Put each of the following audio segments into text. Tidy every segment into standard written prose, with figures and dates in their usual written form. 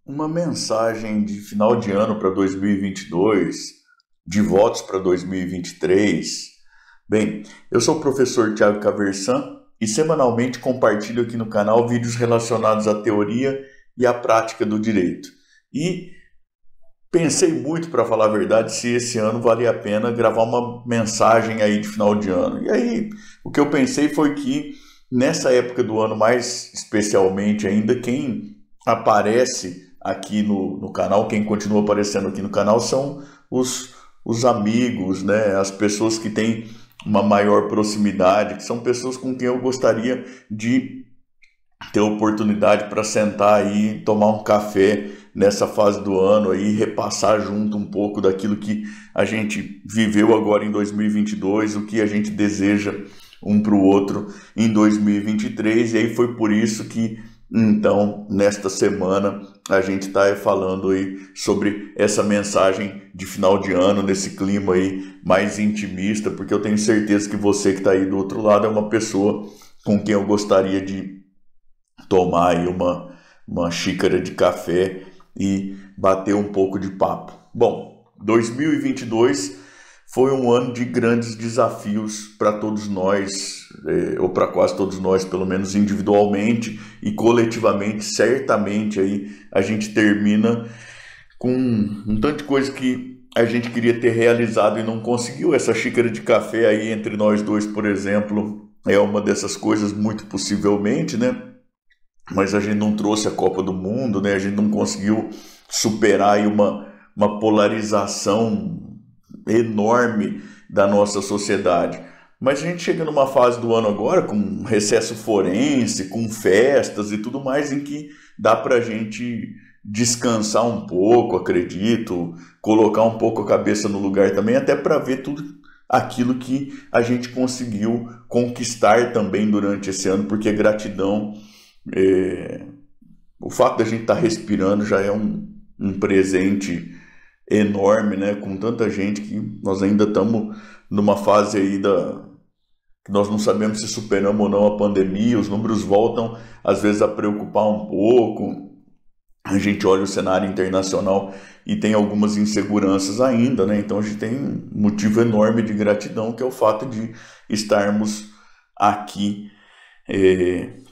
Uma mensagem de final de ano para 2022, de votos para 2023. Bem, eu sou o professor Tiago Caversan e semanalmente compartilho aqui no canal vídeos relacionados à teoria e à prática do direito. E pensei muito, para falar a verdade, se esse ano valia a pena gravar uma mensagem aí de final de ano. E aí, o que eu pensei foi que nessa época do ano, mais especialmente ainda, quem aparece aqui no canal, quem continua aparecendo aqui no canal são os amigos, né? As pessoas que têm uma maior proximidade, que são pessoas com quem eu gostaria de ter oportunidade para sentar aí, tomar um café nessa fase do ano aí, repassar junto um pouco daquilo que a gente viveu agora em 2022, o que a gente deseja um para o outro em 2023, e aí foi por isso que então nesta semana a gente está falando aí sobre essa mensagem de final de ano, nesse clima aí mais intimista, porque eu tenho certeza que você que está aí do outro lado é uma pessoa com quem eu gostaria de tomar aí uma xícara de café e bater um pouco de papo. Bom, 2022 foi um ano de grandes desafios para todos nós, ou para quase todos nós, pelo menos individualmente e coletivamente. Certamente aí a gente termina com um tanto de coisa que a gente queria ter realizado e não conseguiu. Essa xícara de café aí entre nós dois, por exemplo, é uma dessas coisas, muito possivelmente, né? Mas a gente não trouxe a Copa do Mundo, né? A gente não conseguiu superar aí uma polarização enorme da nossa sociedade. Mas a gente chega numa fase do ano agora com recesso forense, com festas e tudo mais, em que dá para a gente descansar um pouco, acredito, colocar um pouco a cabeça no lugar também, até para ver tudo aquilo que a gente conseguiu conquistar também durante esse ano, porque gratidão, o fato da gente estar respirando já é um presente enorme, né? Com tanta gente que nós ainda estamos numa fase aí que nós não sabemos se superamos ou não a pandemia. Os números voltam às vezes a preocupar um pouco. A gente olha o cenário internacional e tem algumas inseguranças ainda, né? Então a gente tem um motivo enorme de gratidão, que é o fato de estarmos aqui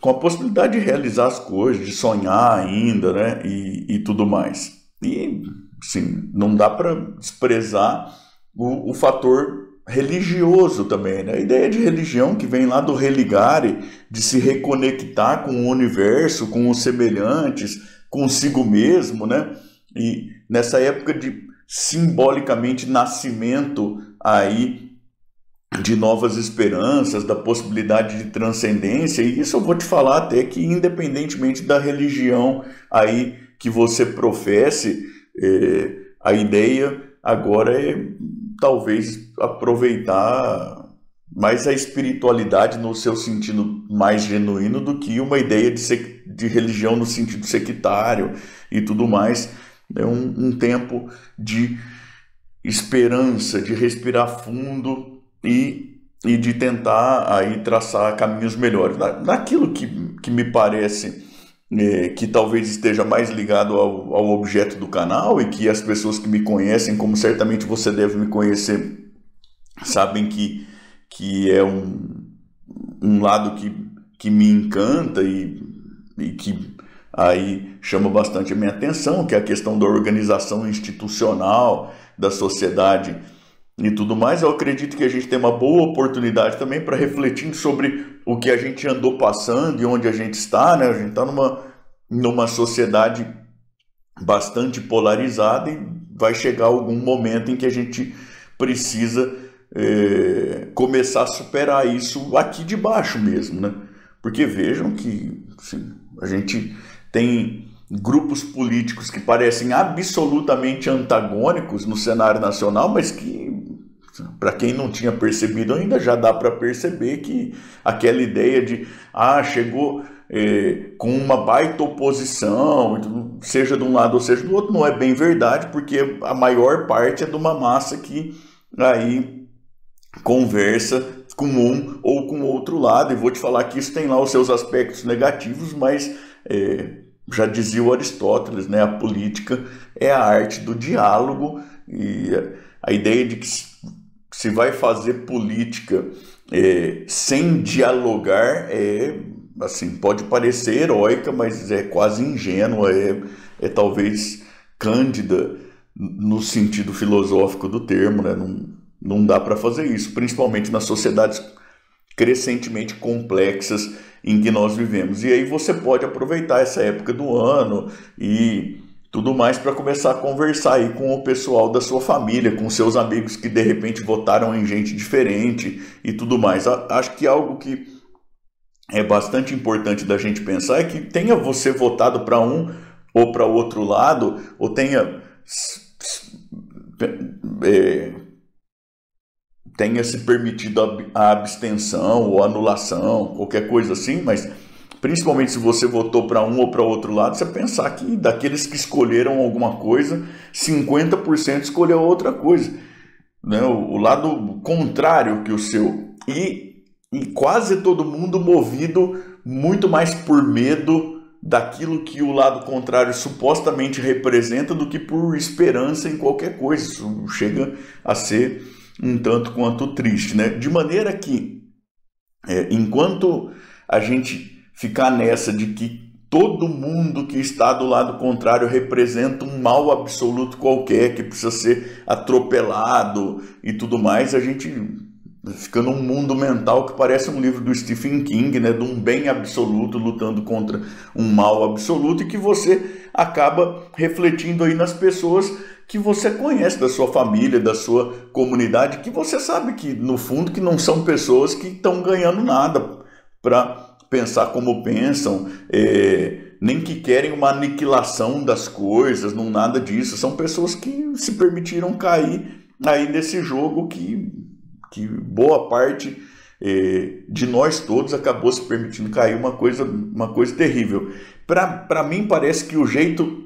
com a possibilidade de realizar as coisas, de sonhar ainda, né? E tudo mais. E sim, não dá para desprezar o fator religioso também, né? A ideia de religião que vem lá do religare, de se reconectar com o universo, com os semelhantes, consigo mesmo, né? E nessa época de simbolicamente nascimento aí de novas esperanças, da possibilidade de transcendência, e isso eu vou te falar até que independentemente da religião aí que você professe, a ideia agora é talvez aproveitar mais a espiritualidade no seu sentido mais genuíno do que uma ideia de religião no sentido sectário e tudo mais. É um tempo de esperança, de respirar fundo e de tentar aí traçar caminhos melhores. Naquilo que me parece que talvez esteja mais ligado ao objeto do canal, e que as pessoas que me conhecem, como certamente você deve me conhecer, sabem que é um lado que me encanta e que aí chama bastante a minha atenção, que é a questão da organização institucional, da sociedade e tudo mais. Eu acredito que a gente tem uma boa oportunidade também para refletir sobre o que a gente andou passando e onde a gente está, né? A gente está numa sociedade bastante polarizada e vai chegar algum momento em que a gente precisa começar a superar isso aqui de baixo mesmo, né? Porque vejam que assim, a gente tem grupos políticos que parecem absolutamente antagônicos no cenário nacional, mas que, para quem não tinha percebido ainda, já dá para perceber que aquela ideia de chegou com uma baita oposição, seja de um lado ou seja do outro, não é bem verdade, porque a maior parte é de uma massa que aí conversa com um ou com outro lado, e vou te falar que isso tem lá os seus aspectos negativos, mas já dizia o Aristóteles, né? A política é a arte do diálogo, e a ideia de que se vai fazer política sem dialogar assim, pode parecer heróica, mas é quase ingênua, é talvez cândida no sentido filosófico do termo, né? Não dá para fazer isso, principalmente nas sociedades crescentemente complexas em que nós vivemos. E aí você pode aproveitar essa época do ano e tudo mais para começar a conversar aí com o pessoal da sua família, com seus amigos que de repente votaram em gente diferente e tudo mais. Acho que algo que é bastante importante da gente pensar é que tenha você votado para um ou para outro lado, ou tenha se permitido a abstenção ou anulação, qualquer coisa assim, mas principalmente se você votou para um ou para outro lado, você pensar que daqueles que escolheram alguma coisa, 50% escolheu outra coisa, né? O lado contrário que o seu. E quase todo mundo movido muito mais por medo daquilo que o lado contrário supostamente representa do que por esperança em qualquer coisa. Isso chega a ser um tanto quanto triste, né? De maneira que, enquanto a gente ficar nessa de que todo mundo que está do lado contrário representa um mal absoluto qualquer, que precisa ser atropelado e tudo mais, a gente fica num mundo mental que parece um livro do Stephen King, né? De um bem absoluto lutando contra um mal absoluto, e que você acaba refletindo aí nas pessoas que você conhece, da sua família, da sua comunidade, que você sabe que, no fundo, que não são pessoas que estão ganhando nada para pensar como pensam, nem que querem uma aniquilação das coisas, não nada disso. São pessoas que se permitiram cair aí nesse jogo que boa parte de nós todos acabou se permitindo cair, uma coisa terrível. Para mim, parece que o jeito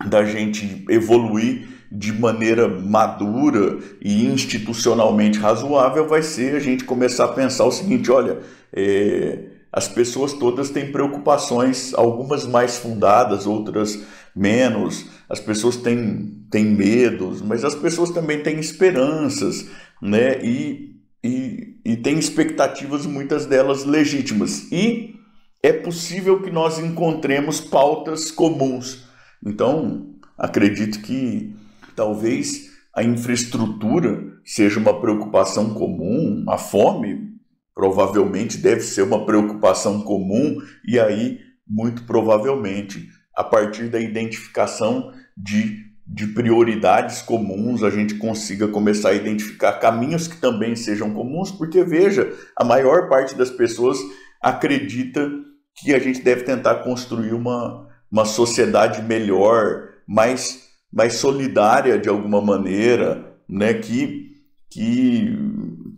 da gente evoluir de maneira madura e institucionalmente razoável vai ser a gente começar a pensar o seguinte: olha, as pessoas todas têm preocupações, algumas mais fundadas, outras menos. As pessoas têm medos, mas as pessoas também têm esperanças, né? E têm expectativas, muitas delas legítimas. E é possível que nós encontremos pautas comuns. Então, acredito que talvez a infraestrutura seja uma preocupação comum, a fome provavelmente deve ser uma preocupação comum, e aí, muito provavelmente, a partir da identificação de prioridades comuns, a gente consiga começar a identificar caminhos que também sejam comuns, porque, veja, a maior parte das pessoas acredita que a gente deve tentar construir uma sociedade melhor, mais solidária de alguma maneira, né, que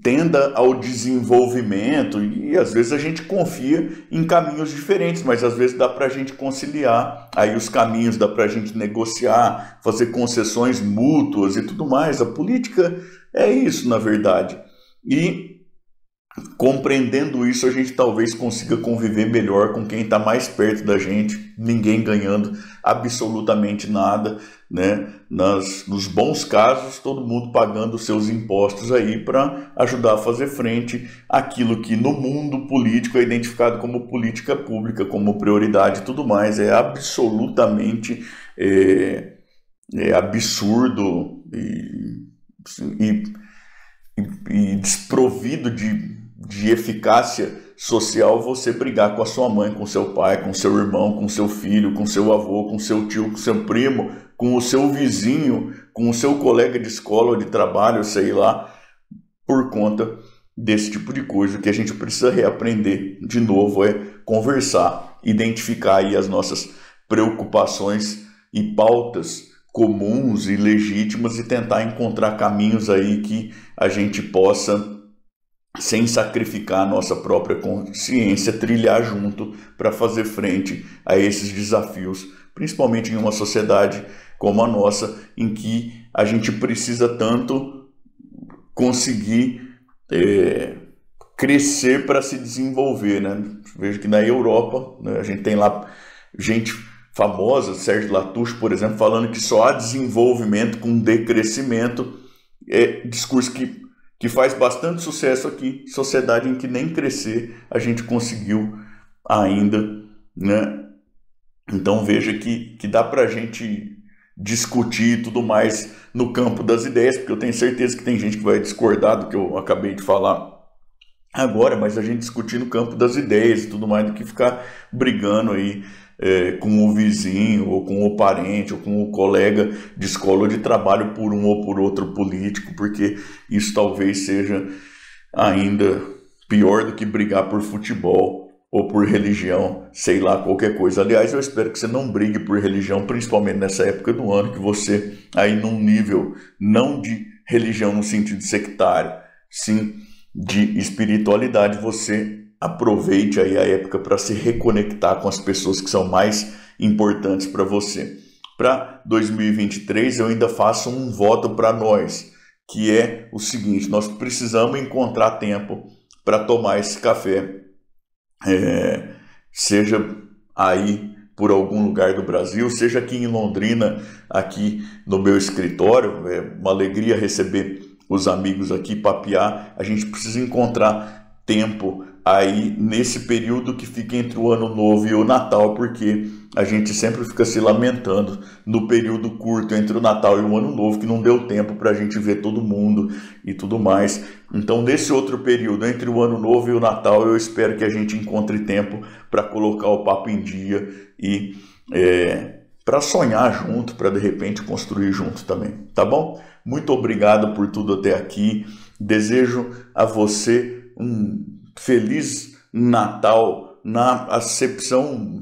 tenda ao desenvolvimento. E às vezes a gente confia em caminhos diferentes, mas às vezes dá para a gente conciliar aí os caminhos, dá para a gente negociar, fazer concessões mútuas e tudo mais. A política é isso, na verdade. E compreendendo isso, a gente talvez consiga conviver melhor com quem está mais perto da gente, ninguém ganhando absolutamente nada, né? Nos bons casos, todo mundo pagando seus impostos aí para ajudar a fazer frente àquilo que no mundo político é identificado como política pública, como prioridade e tudo mais. É absolutamente absurdo e desprovido de eficácia social você brigar com a sua mãe, com seu pai, com seu irmão, com seu filho, com seu avô, com seu tio, com seu primo, com o seu vizinho, com o seu colega de escola ou de trabalho, sei lá, por conta desse tipo de coisa. O que a gente precisa reaprender de novo é conversar, identificar aí as nossas preocupações e pautas comuns e legítimas e tentar encontrar caminhos aí que a gente possa, sem sacrificar a nossa própria consciência, trilhar junto para fazer frente a esses desafios, principalmente em uma sociedade como a nossa, em que a gente precisa tanto conseguir crescer para se desenvolver, né? Vejo que na Europa, né, a gente tem lá gente famosa, Sérgio Latouche, por exemplo, falando que só há desenvolvimento com decrescimento, discurso que faz bastante sucesso aqui, sociedade em que nem crescer a gente conseguiu ainda, né? Então veja que dá para a gente discutir tudo mais no campo das ideias, porque eu tenho certeza que tem gente que vai discordar do que eu acabei de falar agora, mas a gente discutir no campo das ideias e tudo mais do que ficar brigando aí com o vizinho, ou com o parente, ou com o colega de escola ou de trabalho por um ou por outro político, porque isso talvez seja ainda pior do que brigar por futebol ou por religião, sei lá, qualquer coisa. Aliás, eu espero que você não brigue por religião, principalmente nessa época do ano, que você, aí num nível não de religião no sentido sectário, sim de espiritualidade, você aproveite aí a época para se reconectar com as pessoas que são mais importantes para você. Para 2023, eu ainda faço um voto para nós, que é o seguinte: nós precisamos encontrar tempo para tomar esse café, seja aí por algum lugar do Brasil, seja aqui em Londrina, aqui no meu escritório. É uma alegria receber os amigos aqui, papear. A gente precisa encontrar tempo aí nesse período que fica entre o Ano Novo e o Natal, porque a gente sempre fica se lamentando no período curto entre o Natal e o Ano Novo, que não deu tempo para a gente ver todo mundo e tudo mais. Então, nesse outro período, entre o Ano Novo e o Natal, eu espero que a gente encontre tempo para colocar o papo em dia e para sonhar junto, para de repente construir junto também, tá bom? Muito obrigado por tudo até aqui. Desejo a você um feliz Natal na acepção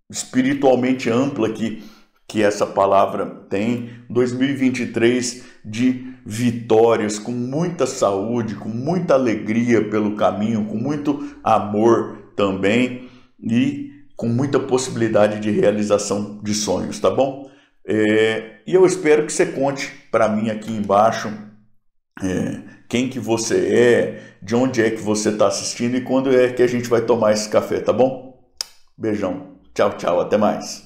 espiritualmente ampla que essa palavra tem. 2023 de vitórias, com muita saúde, com muita alegria pelo caminho, com muito amor também e com muita possibilidade de realização de sonhos, tá bom? E eu espero que você conte para mim aqui embaixo quem que você é, de onde é que você está assistindo e quando é que a gente vai tomar esse café, tá bom? Beijão, tchau, tchau, até mais.